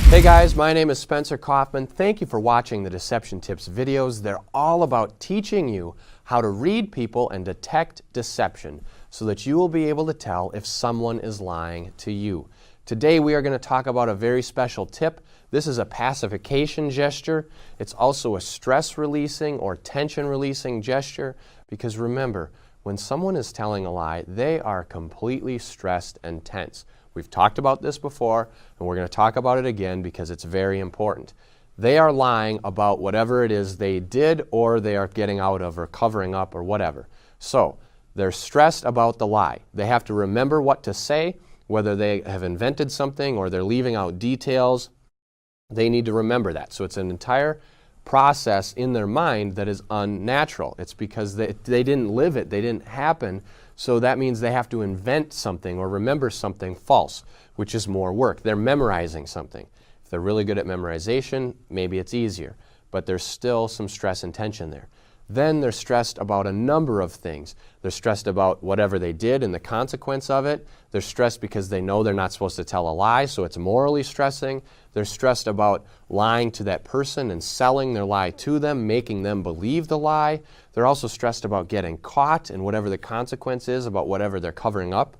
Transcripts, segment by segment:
Hey guys, my name is Spencer Coffman. Thank you for watching the Deception Tips videos. They're all about teaching you how to read people and detect deception so that you will be able to tell if someone is lying to you. Today we are going to talk about a very special tip. This is a pacification gesture. It's also a stress releasing or tension releasing gesture because remember, when someone is telling a lie, they are completely stressed and tense. We've talked about this before, and we're going to talk about it again because it's very important. They are lying about whatever it is they did or they are getting out of or covering up or whatever. So they're stressed about the lie. They have to remember what to say, whether they have invented something or they're leaving out details. They need to remember that. So it's an entire process in their mind that is unnatural. It's because they didn't live it, they didn't happen. So that means they have to invent something or remember something false, which is more work. They're memorizing something. If they're really good at memorization, maybe it's easier, but there's still some stress and tension there. Then they're stressed about a number of things. They're stressed about whatever they did and the consequence of it. They're stressed because they know they're not supposed to tell a lie, so it's morally stressing. They're stressed about lying to that person and selling their lie to them, making them believe the lie. They're also stressed about getting caught and whatever the consequence is about whatever they're covering up.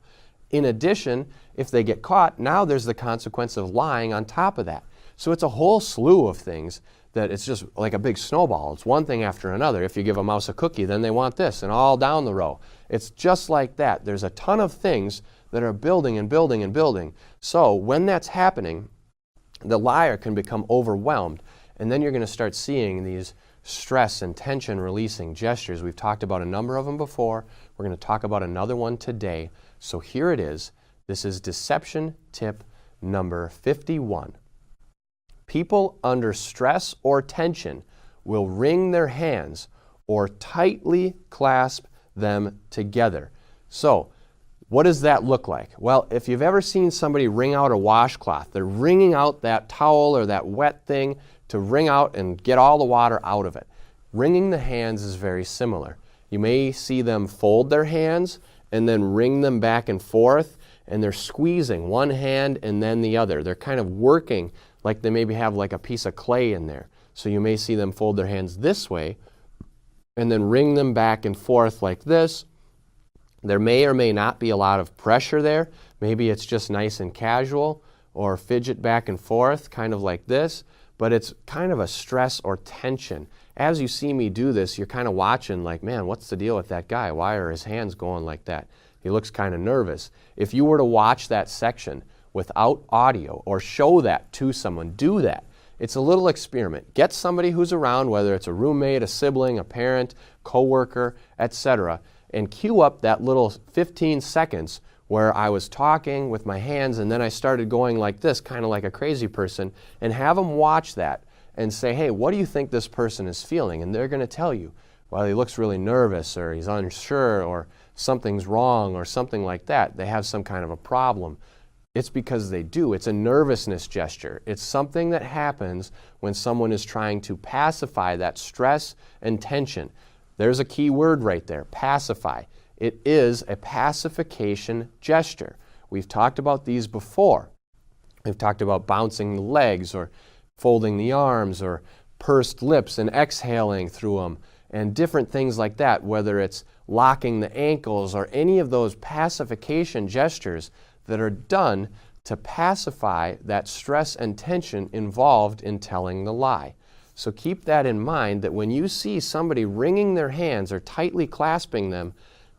In addition, if they get caught, now there's the consequence of lying on top of that. So it's a whole slew of things that it's just like a big snowball. It's one thing after another. If you give a mouse a cookie, then they want this, and all down the row. It's just like that. There's a ton of things that are building and building and building. So when that's happening, the liar can become overwhelmed, and then you're going to start seeing these stress and tension releasing gestures. We've talked about a number of them before. We're going to talk about another one today. So here it is. This is deception tip number 51. People under stress or tension will wring their hands or tightly clasp them together. So, what does that look like? Well, if you've ever seen somebody wring out a washcloth, they're wringing out that towel or that wet thing to wring out and get all the water out of it. Wringing the hands is very similar. You may see them fold their hands and then wring them back and forth, and they're squeezing one hand and then the other. They're kind of working like they maybe have like a piece of clay in there. So you may see them fold their hands this way and then wring them back and forth like this. There may or may not be a lot of pressure there. Maybe it's just nice and casual, or fidget back and forth, kind of like this, but it's kind of a stress or tension. As you see me do this, you're kind of watching like, man, what's the deal with that guy? Why are his hands going like that? He looks kind of nervous. If you were to watch that section without audio or show that to someone, do that. It's a little experiment. Get somebody who's around, whether it's a roommate, a sibling, a parent, coworker, etc., and cue up that little 15 seconds where I was talking with my hands and then I started going like this, kind of like a crazy person, and have them watch that and say, hey, what do you think this person is feeling? And they're going to tell you, well, he looks really nervous, or he's unsure, or something's wrong, or something like that. They have some kind of a problem. It's because they do. It's a nervousness gesture. It's something that happens when someone is trying to pacify that stress and tension. There's a key word right there, pacify. It is a pacification gesture. We've talked about these before. We've talked about bouncing the legs or folding the arms or pursed lips and exhaling through them and different things like that, whether it's locking the ankles or any of those pacification gestures that are done to pacify that stress and tension involved in telling the lie. So keep that in mind, that when you see somebody wringing their hands or tightly clasping them,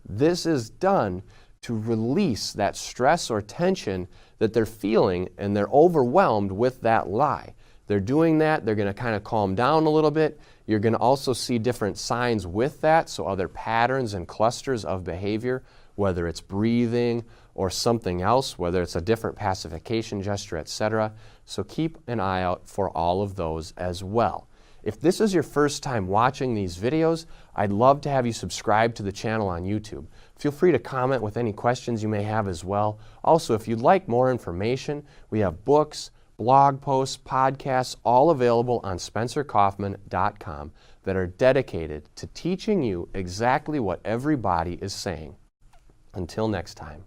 this is done to release that stress or tension that they're feeling, and they're overwhelmed with that lie. They're doing that. They're going to kind of calm down a little bit. You're going to also see different signs with that, so other patterns and clusters of behavior, whether it's breathing or something else, whether it's a different pacification gesture, etc. So keep an eye out for all of those as well. If this is your first time watching these videos, I'd love to have you subscribe to the channel on YouTube. Feel free to comment with any questions you may have as well. Also, if you'd like more information, we have books, blog posts, podcasts, all available on spencercoffman.com that are dedicated to teaching you exactly what everybody is saying. Until next time.